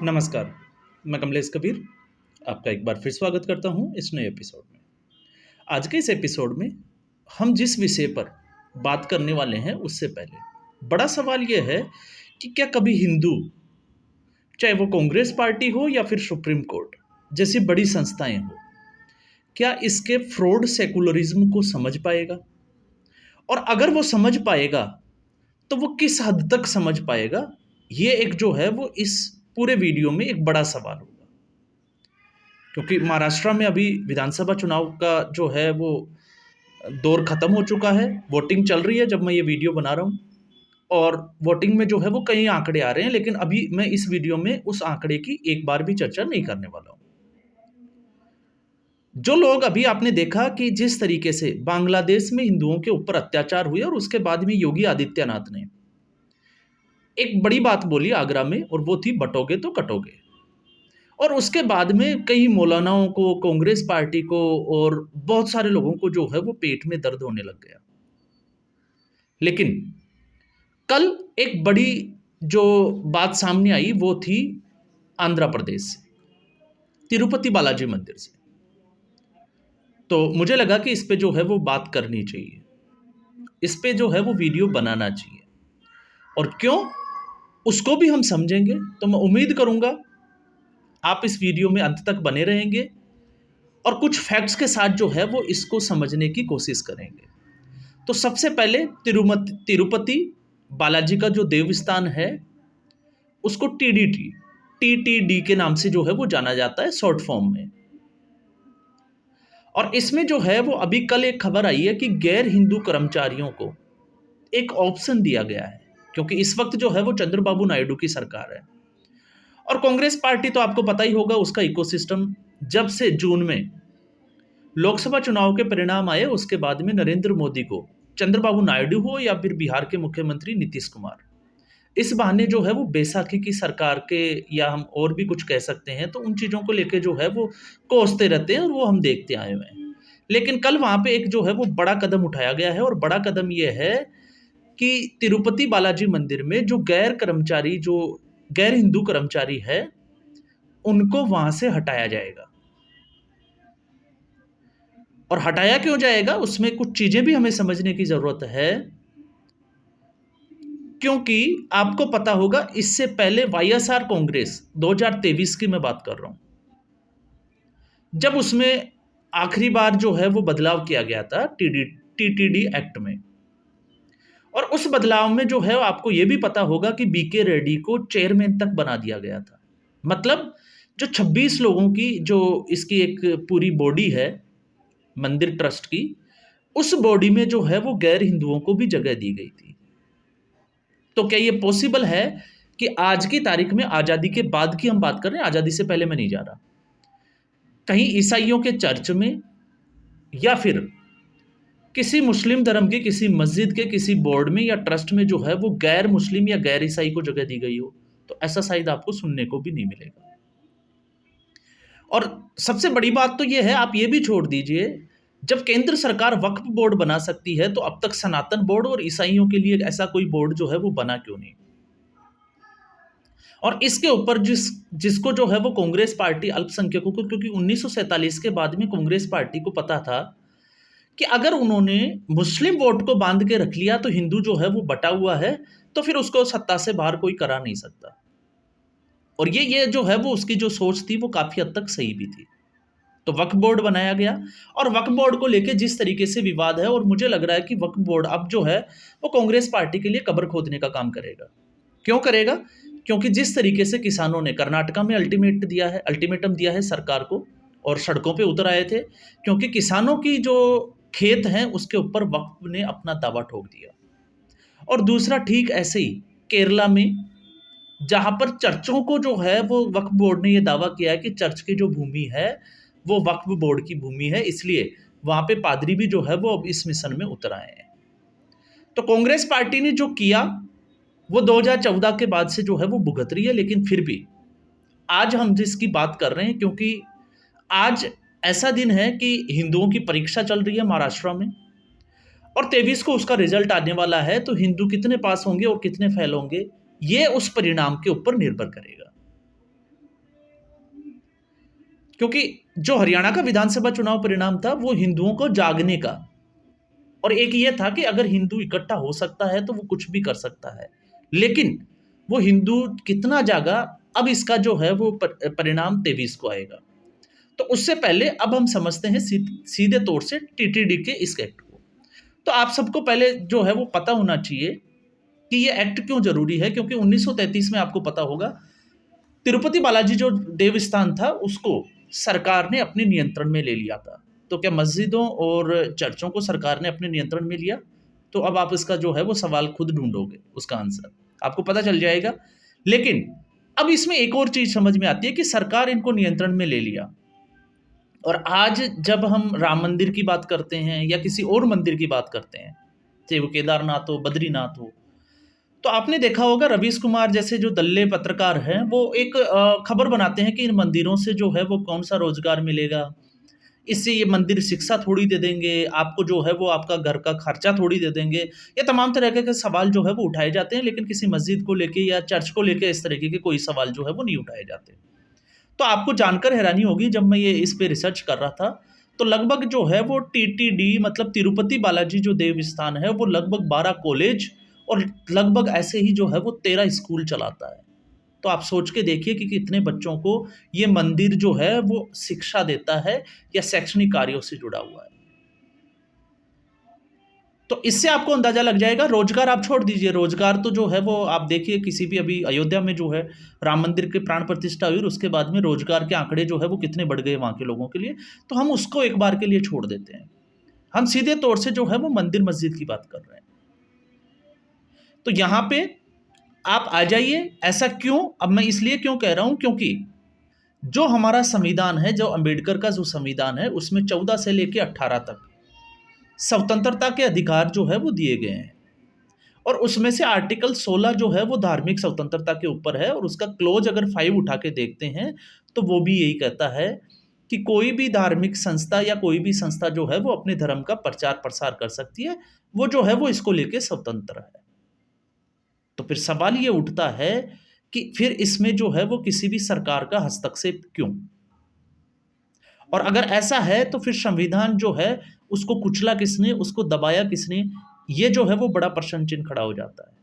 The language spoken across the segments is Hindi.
नमस्कार, मैं कमलेश कबीर आपका एक बार फिर स्वागत करता हूँ इस नए एपिसोड में। आज के इस एपिसोड में हम जिस विषय पर बात करने वाले हैं उससे पहले बड़ा सवाल यह है कि क्या कभी हिंदू, चाहे वो कांग्रेस पार्टी हो या फिर सुप्रीम कोर्ट जैसी बड़ी संस्थाएं हो, क्या इसके फ्रॉड सेकुलरिज्म को समझ पाएगा? और अगर वो समझ पाएगा तो वो किस हद तक समझ पाएगा? ये एक जो है वो इस पूरे वीडियो में एक बड़ा सवाल होगा। क्योंकि महाराष्ट्र में अभी विधानसभा चुनाव का जो है वो दौर खत्म हो चुका है, वोटिंग चल रही है जब मैं ये वीडियो बना रहा हूँ। और वोटिंग में जो है वो कई आंकड़े आ रहे हैं, लेकिन अभी मैं इस वीडियो में उस आंकड़े की एक बार भी चर्चा नहीं करने वाला हूँ। जो लोग अभी आपने देखा कि जिस तरीके से बांग्लादेश में हिंदुओं के ऊपर अत्याचार हुए और उसके बाद में योगी आदित्यनाथ ने एक बड़ी बात बोली आगरा में, और वो थी बटोगे तो कटोगे। और उसके बाद में कई मौलानाओं को, कांग्रेस पार्टी को और बहुत सारे लोगों को जो है वो पेट में दर्द होने लग गया। लेकिन कल एक बड़ी जो बात सामने आई वो थी आंध्र प्रदेश से, तिरुपति बालाजी मंदिर से। तो मुझे लगा कि इस पे जो है वो बात करनी चाहिए, इस पे जो है वो वीडियो बनाना चाहिए। और क्यों, उसको भी हम समझेंगे। तो मैं उम्मीद करूंगा आप इस वीडियो में अंत तक बने रहेंगे और कुछ फैक्ट्स के साथ जो है वो इसको समझने की कोशिश करेंगे। तो सबसे पहले तिरुपति बालाजी का जो देवस्थान है उसको टीडीटी, टीटीडी के नाम से जो है वो जाना जाता है शॉर्ट फॉर्म में। और इसमें जो है वो अभी कल एक खबर आई है कि गैर हिंदू कर्मचारियों को एक ऑप्शन दिया गया है, क्योंकि इस वक्त जो है वो चंद्रबाबू नायडू की सरकार है। और कांग्रेस पार्टी तो आपको पता ही होगा, उसका इकोसिस्टम जब से जून में लोकसभा चुनाव के परिणाम आए उसके बाद में नरेंद्र मोदी को, चंद्रबाबू नायडू हो या फिर बिहार के मुख्यमंत्री नीतीश कुमार, इस बहाने जो है वो बैसाखी की सरकार के, या हम और भी कुछ कह सकते हैं, तो उन चीज़ों को लेके जो है वो कोसते रहते हैं और वो हम देखते आए हुए हैं। लेकिन कल वहाँ पे एक जो है वो बड़ा कदम उठाया गया है, और बड़ा कदम ये है कि तिरुपति बालाजी मंदिर में जो गैर हिंदू कर्मचारी है उनको वहाँ से हटाया जाएगा। और हटाया क्यों जाएगा, उसमें कुछ चीज़ें भी हमें समझने की ज़रूरत है। क्योंकि आपको पता होगा इससे पहले वाईएसआर कांग्रेस 2023 की मैं बात कर रहा हूं, जब उसमें आखिरी बार जो है वो बदलाव किया गया था टीटीडी एक्ट में। और उस बदलाव में जो है आपको यह भी पता होगा कि बीके रेड्डी को चेयरमैन तक बना दिया गया था। मतलब जो 26 लोगों की जो इसकी एक पूरी बॉडी है मंदिर ट्रस्ट की, उस बॉडी में जो है वो गैर हिंदुओं को भी जगह दी गई थी। तो क्या ये पॉसिबल है कि आज की तारीख में, आज़ादी के बाद की हम बात कर रहे हैं, आज़ादी से पहले मैं नहीं जा रहा, कहीं ईसाइयों के चर्च में या फिर किसी मुस्लिम धर्म के किसी मस्जिद के किसी बोर्ड में या ट्रस्ट में जो है वो गैर मुस्लिम या गैर ईसाई को जगह दी गई हो? तो ऐसा शायद आपको सुनने को भी नहीं मिलेगा। और सबसे बड़ी बात तो ये है, आप ये भी छोड़ दीजिए, जब केंद्र सरकार वक्फ बोर्ड बना सकती है तो अब तक सनातन बोर्ड और ईसाइयों के लिए ऐसा कोई बोर्ड जो है वो बना क्यों नहीं? और इसके ऊपर जिसको जो है वो कांग्रेस पार्टी अल्पसंख्यकों को, क्योंकि 1947 के बाद में कांग्रेस पार्टी को पता था कि अगर उन्होंने मुस्लिम वोट को बांध के रख लिया तो हिंदू जो है वो बटा हुआ है, तो फिर उसको सत्ता से बाहर कोई करा नहीं सकता। और ये जो है वो उसकी जो सोच थी वो काफी हद तक सही भी थी। तो वक्फ बोर्ड बनाया गया, और वक्फ बोर्ड को लेके जिस तरीके से विवाद है, और मुझे लग रहा है कि वक्फ बोर्ड अब जो है वो कांग्रेस पार्टी के लिए कब्र खोदने का काम करेगा। क्यों करेगा? क्योंकि जिस तरीके से किसानों ने कर्नाटका में अल्टीमेटम दिया है सरकार को, और सड़कों पे उतर आए थे, क्योंकि किसानों की जो खेत हैं उसके ऊपर वक्फ ने अपना दावा ठोक दिया। और दूसरा, ठीक ऐसे ही केरला में, जहां पर चर्चों को जो है वो वक्फ बोर्ड ने ये दावा किया है कि चर्च की जो भूमि है वो वक्फ बोर्ड की भूमि है, इसलिए वहां पे पादरी भी जो है वो अब इस मिशन में उतर आए हैं। तो कांग्रेस पार्टी ने जो किया वो 2014 के बाद से जो है वो भुगत रही है। लेकिन फिर भी आज हम जिसकी बात कर रहे हैं, क्योंकि आज ऐसा दिन है कि हिंदुओं की परीक्षा चल रही है महाराष्ट्र में, और 23 को उसका रिजल्ट आने वाला है। तो हिंदू कितने पास होंगे और कितने फेल होंगे, ये उस परिणाम के ऊपर निर्भर करेगा। क्योंकि जो हरियाणा का विधानसभा चुनाव परिणाम था वो हिंदुओं को जागने का, और एक ये था कि अगर हिंदू इकट्ठा हो सकता है तो वो कुछ भी कर सकता है। लेकिन वो हिंदू कितना जागा, अब इसका जो है वो परिणाम 23 को आएगा। तो उससे पहले अब हम समझते हैं सीधे तौर से टीटीडी के इस एक्ट को। तो आप सबको पहले जो है वो पता होना चाहिए कि ये एक्ट क्यों जरूरी है, क्योंकि 1933 में आपको पता होगा तिरुपति बालाजी जो देवस्थान था उसको सरकार ने अपने नियंत्रण में ले लिया था। तो क्या मस्जिदों और चर्चों को सरकार ने अपने नियंत्रण में लिया? तो अब आप इसका जो है वो सवाल खुद ढूंढोगे, उसका आंसर आपको पता चल जाएगा। लेकिन अब इसमें एक और चीज समझ में आती है कि सरकार इनको नियंत्रण में ले लिया, और आज जब हम राम मंदिर की बात करते हैं या किसी और मंदिर की बात करते हैं, चाहे वो केदारनाथ हो, बद्रीनाथ हो, तो आपने देखा होगा रवीश कुमार जैसे जो दल्ले पत्रकार हैं वो एक खबर बनाते हैं कि इन मंदिरों से जो है वो कौन सा रोजगार मिलेगा, इससे ये मंदिर शिक्षा थोड़ी दे देंगे आपको, जो है वो आपका घर का खर्चा थोड़ी दे देंगे। ये तमाम तरह के सवाल जो है वो उठाए जाते हैं, लेकिन किसी मस्जिद को लेके या चर्च को लेके इस तरीके के कोई सवाल जो है वो नहीं उठाए जाते। तो आपको जानकर हैरानी होगी, जब मैं ये इस पे रिसर्च कर रहा था तो लगभग जो है वो टीटीडी मतलब तिरुपति बालाजी जो देवस्थान है वो लगभग 12 कॉलेज और लगभग ऐसे ही जो है वो 13 स्कूल चलाता है। तो आप सोच के देखिए कि कितने बच्चों को ये मंदिर जो है वो शिक्षा देता है या शैक्षणिक कार्यों से जुड़ा हुआ है। तो इससे आपको अंदाजा लग जाएगा। रोजगार आप छोड़ दीजिए, रोजगार तो जो है वो आप देखिए किसी भी अभी अयोध्या में जो है राम मंदिर के प्राण प्रतिष्ठा हुई और उसके बाद में रोजगार के आंकड़े जो है वो कितने बढ़ गए वहां के लोगों के लिए। तो हम उसको एक बार के लिए छोड़ देते हैं, हम सीधे तौर से जो है वो मंदिर मस्जिद की बात कर रहे हैं। तो यहां पे आप आ जाइए। ऐसा क्यों? अब मैं इसलिए क्यों कह रहा हूं, क्योंकि जो हमारा संविधान है, जो अंबेडकर का जो संविधान है, उसमें 14 से लेकर 18 तक स्वतंत्रता के अधिकार जो है वो दिए गए हैं, और उसमें से आर्टिकल 16 जो है वो धार्मिक स्वतंत्रता के ऊपर है, और उसका क्लोज अगर 5 उठा के देखते हैं तो वो भी यही कहता है कि कोई भी धार्मिक संस्था या कोई भी संस्था जो है वो अपने धर्म का प्रचार प्रसार कर सकती है, वो जो है वो इसको लेके स्वतंत्र है। तो फिर सवाल ये उठता है कि फिर इसमें जो है वो किसी भी सरकार का हस्तक्षेप क्यों? और अगर ऐसा है तो फिर संविधान जो है उसको कुचला किसने, उसको दबाया किसने? ये जो है वो बड़ा प्रश्न चिन्ह खड़ा हो जाता है।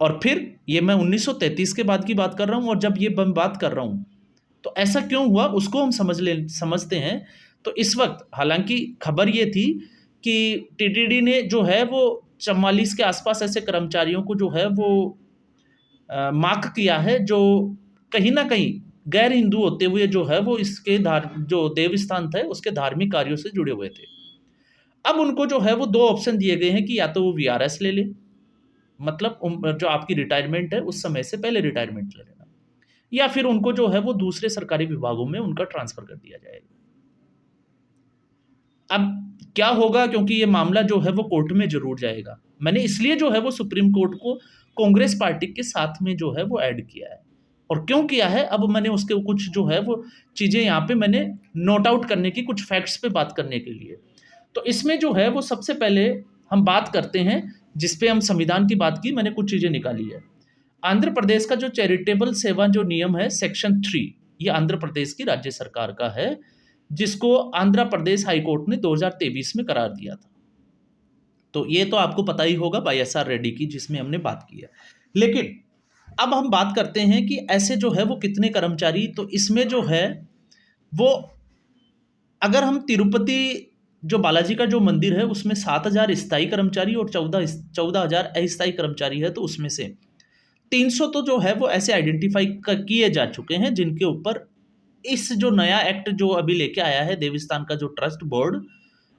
और फिर ये मैं 1933 के बाद की बात कर रहा हूं, और जब ये मैं बात कर रहा हूं तो ऐसा क्यों हुआ उसको हम समझते हैं। तो इस वक्त हालांकि खबर ये थी कि टीटीडी ने जो है वो 44 के आसपास ऐसे कर्मचारियों को जो है वो मार्क किया है जो कहीं ना कहीं गैर हिंदू होते हुए जो है वो इसके जो देवस्थान थे उसके धार्मिक कार्यों से जुड़े हुए थे। अब उनको जो है वो दो ऑप्शन दिए गए हैं कि या तो वो वीआरएस ले ले, मतलब जो आपकी रिटायरमेंट है उस समय से पहले रिटायरमेंट ले लेना, या फिर उनको जो है वो दूसरे सरकारी विभागों में उनका ट्रांसफर कर दिया जाएगा। अब क्या होगा, क्योंकि ये मामला जो है वो कोर्ट में जरूर जाएगा, मैंने इसलिए जो है वो सुप्रीम कोर्ट को कांग्रेस पार्टी के साथ में जो है वो ऐड किया है। और क्यों किया है, अब मैंने उसके कुछ जो है वो चीजें यहाँ पे मैंने नोट आउट करने की, कुछ फैक्ट्स पे बात करने के लिए। तो इसमें जो है वो सबसे पहले हम बात करते हैं, जिसपे हम संविधान की बात की, मैंने कुछ चीजें निकाली है। आंध्र प्रदेश का जो चैरिटेबल सेवा जो नियम है सेक्शन 3, ये आंध्र प्रदेश की राज्य सरकार का है, जिसको आंध्र प्रदेश हाईकोर्ट ने 2023 में करार दिया था। तो ये तो आपको पता ही होगा YSR रेड्डी की, जिसमें हमने बात की है। लेकिन अब हम बात करते हैं कि ऐसे जो है वो कितने कर्मचारी, तो इसमें जो है वो अगर हम तिरुपति जो बालाजी का जो मंदिर है उसमें 7,000 स्थायी कर्मचारी और 14,000 अस्थायी कर्मचारी है, तो उसमें से 300 तो जो है वो ऐसे आइडेंटिफाई किए जा चुके हैं जिनके ऊपर इस जो नया एक्ट जो अभी लेके आया है देवस्थान का जो ट्रस्ट बोर्ड,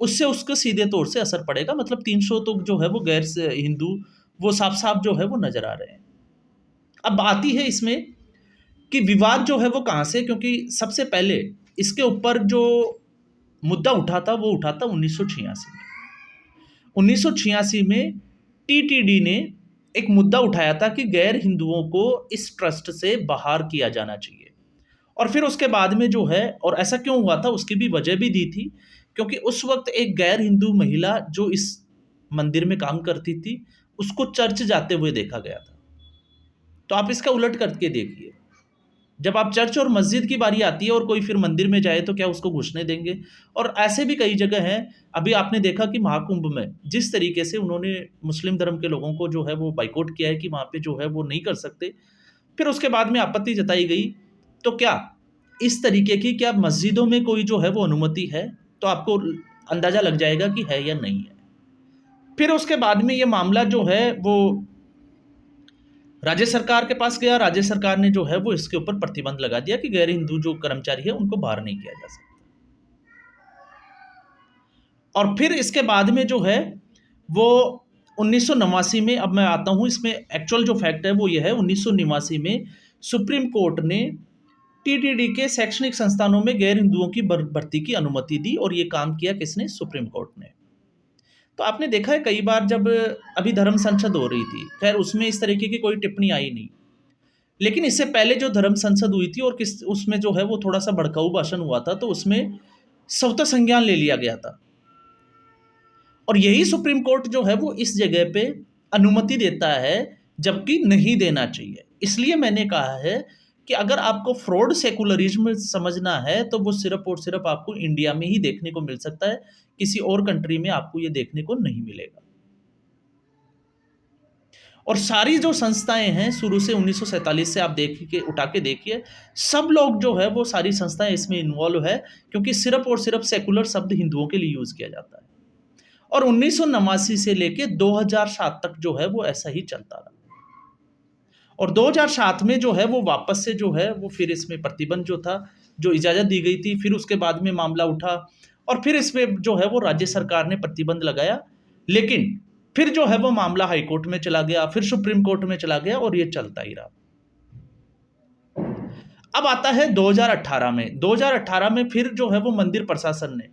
उससे उसको सीधे तौर से असर पड़ेगा। मतलब 300 तो जो है वो गैर से हिंदू वो साफ साफ जो है वो नजर आ रहे हैं। अब आती है इसमें कि विवाद जो है वो कहाँ से, क्योंकि सबसे पहले इसके ऊपर जो मुद्दा उठा था वो उठा था 1986 में। 1986 में टीटीडी ने एक मुद्दा उठाया था कि गैर हिंदुओं को इस ट्रस्ट से बाहर किया जाना चाहिए। और फिर उसके बाद में जो है, और ऐसा क्यों हुआ था उसकी भी वजह भी दी थी, क्योंकि उस वक्त एक गैर हिंदू महिला जो इस मंदिर में काम करती थी उसको चर्च जाते हुए देखा गया था। तो आप इसका उलट करके देखिए, जब आप चर्च और मस्जिद की बारी आती है और कोई फिर मंदिर में जाए तो क्या उसको घुसने देंगे? और ऐसे भी कई जगह हैं, अभी आपने देखा कि महाकुंभ में जिस तरीके से उन्होंने मुस्लिम धर्म के लोगों को जो है वो बायकॉट किया है कि वहाँ पे जो है वो नहीं कर सकते। फिर उसके बाद में आपत्ति जताई गई, तो क्या इस तरीके की क्या मस्जिदों में कोई जो है वो अनुमति है? तो आपको अंदाज़ा लग जाएगा कि है या नहीं है। फिर उसके बाद में ये मामला जो है वो राज्य सरकार के पास गया। राज्य सरकार ने जो है वो इसके ऊपर प्रतिबंध लगा दिया कि गैर हिंदू जो कर्मचारी है उनको बाहर नहीं किया जा सकता। और फिर इसके बाद में जो है वो 1989 में, अब मैं आता हूँ इसमें एक्चुअल जो फैक्ट है वो ये है, 1989 में सुप्रीम कोर्ट ने टीटीडी के शैक्षणिक संस्थानों में गैर हिंदुओं की भर्ती की अनुमति दी। और ये काम किया किसने? सुप्रीम कोर्ट ने। तो आपने देखा है कई बार जब अभी धर्म संसद हो रही थी, खैर उसमें इस तरीके की कोई टिप्पणी आई नहीं, लेकिन इससे पहले जो धर्म संसद हुई थी और किस उसमें जो है वो थोड़ा सा भड़काऊ भाषण हुआ था, तो उसमें स्वतः संज्ञान ले लिया गया था। और यही सुप्रीम कोर्ट जो है वो इस जगह पे अनुमति देता है, जबकि नहीं देना चाहिए। इसलिए मैंने कहा है कि अगर आपको फ्रॉड सेकुलरिज्म समझना है तो वो सिर्फ और सिर्फ आपको इंडिया में ही देखने को मिल सकता है, किसी और कंट्री में आपको ये देखने को नहीं मिलेगा। और सारी जो संस्थाएं हैं शुरू से 1947 से आप देखिए, उठा के देखिए, सब लोग जो है वो सारी संस्थाएं इसमें इन्वॉल्व है, क्योंकि सिर्फ और सिर्फ सेकुलर शब्द हिंदुओं के लिए यूज किया जाता है। और 1989 से लेके 2007 तक जो है वो ऐसा ही चलता रहा। और 2007 में जो है वो वापस से जो है वो फिर इसमें प्रतिबंध जो था, जो इजाज़त दी गई थी, फिर उसके बाद में मामला उठा और फिर इसमें जो है वो राज्य सरकार ने प्रतिबंध लगाया। लेकिन फिर जो है वो मामला हाई कोर्ट में चला गया, फिर सुप्रीम कोर्ट में चला गया और ये चलता ही रहा। अब आता है 2018 में। 2018 में फिर जो है वो मंदिर प्रशासन ने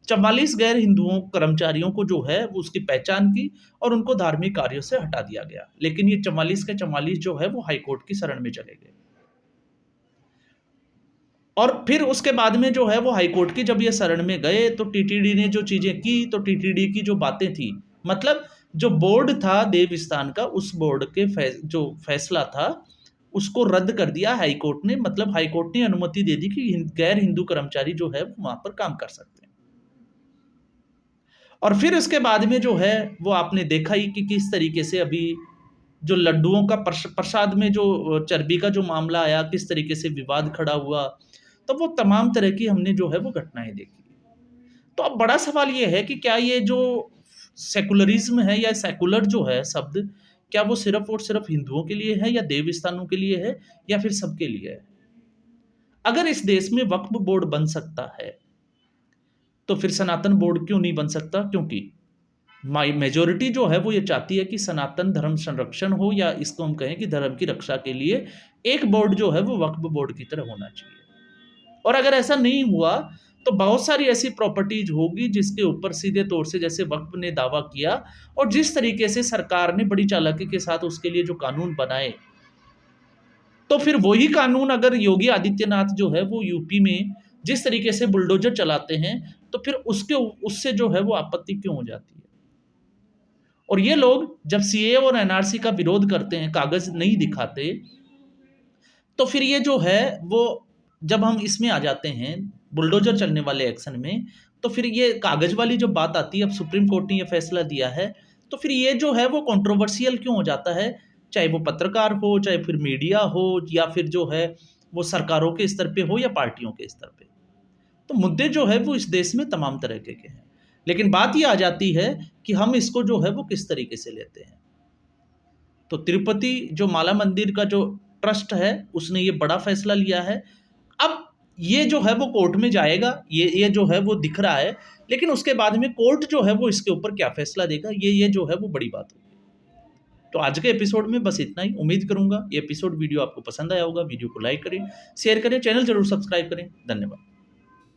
44 गैर हिंदुओं कर्मचारियों को जो है वो उसकी पहचान की और उनको धार्मिक कार्यों से हटा दिया गया। लेकिन ये 44 के 44 जो है वो हाई कोर्ट की शरण में चले गए। और फिर उसके बाद में जो है वो हाई कोर्ट की जब ये शरण में गए तो टीटीडी ने जो चीजें की, तो टीटीडी की जो बातें थी, मतलब जो बोर्ड था देवस्थान का, उस बोर्ड के जो फैसला था उसको रद्द कर दिया हाई कोर्ट ने। मतलब हाई कोर्ट ने अनुमति दे दी कि गैर हिंदू कर्मचारी जो है वहां पर काम कर सकते हैं। और फिर उसके बाद में जो है वो आपने देखा ही कि किस तरीके से अभी जो लड्डुओं का प्रसाद में जो चर्बी का जो मामला आया, किस तरीके से विवाद खड़ा हुआ, तो वो तमाम तरह की हमने जो है वो घटनाएं देखी। तो अब बड़ा सवाल ये है कि क्या ये जो सेकुलरिज्म है या सेकुलर जो है शब्द, क्या वो सिर्फ और सिर्फ हिंदुओं के लिए है या देव स्थानों के लिए है या फिर सबके लिए है? अगर इस देश में वक्फ बोर्ड बन सकता है तो फिर सनातन बोर्ड क्यों नहीं बन सकता? क्योंकि मेजोरिटी जो है वो ये चाहती है कि सनातन धर्म संरक्षण हो, या इसको हम कहें कि धर्म की रक्षा के लिए एक बोर्ड जो है वो वक्फ बोर्ड की तरह होना चाहिए। और अगर ऐसा नहीं हुआ तो बहुत सारी ऐसी प्रॉपर्टीज होगी जिसके ऊपर सीधे तौर से, जैसे वक्फ ने दावा किया और जिस तरीके से सरकार ने बड़ी चालाकी के साथ उसके लिए जो कानून बनाए, तो फिर वही कानून अगर योगी आदित्यनाथ जो है वो यूपी में जिस तरीके से बुलडोजर चलाते हैं, तो फिर उससे जो है वो आपत्ति क्यों हो जाती है? और ये लोग जब सीए और एनआरसी का विरोध करते हैं, कागज नहीं दिखाते, तो फिर ये जो है वो, जब हम इसमें आ जाते हैं बुलडोजर चलने वाले एक्शन में, तो फिर ये कागज वाली जो बात आती है, अब सुप्रीम कोर्ट ने ये फैसला दिया है, तो फिर ये जो है वो कंट्रोवर्शियल क्यों हो जाता है? चाहे वो पत्रकार हो, चाहे फिर मीडिया हो, या फिर जो है वो सरकारों के स्तर पे हो या पार्टियों के स्तर पे। तो मुद्दे जो है वो इस देश में तमाम तरह के हैं। लेकिन बात ये आ जाती है कि हम इसको जो है वो किस तरीके से लेते हैं। तो तिरुपति जो माला मंदिर का जो ट्रस्ट है उसने ये बड़ा फैसला लिया है। अब ये जो है वो कोर्ट में जाएगा, ये जो है वो दिख रहा है, लेकिन उसके बाद में कोर्ट जो है वो इसके ऊपर क्या फैसला देगा, ये जो है वो बड़ी बात होगी। तो आज के एपिसोड में बस इतना ही। उम्मीद करूंगा ये एपिसोड वीडियो आपको पसंद आया होगा। वीडियो को लाइक करें, शेयर करें, चैनल जरूर सब्सक्राइब करें। धन्यवाद।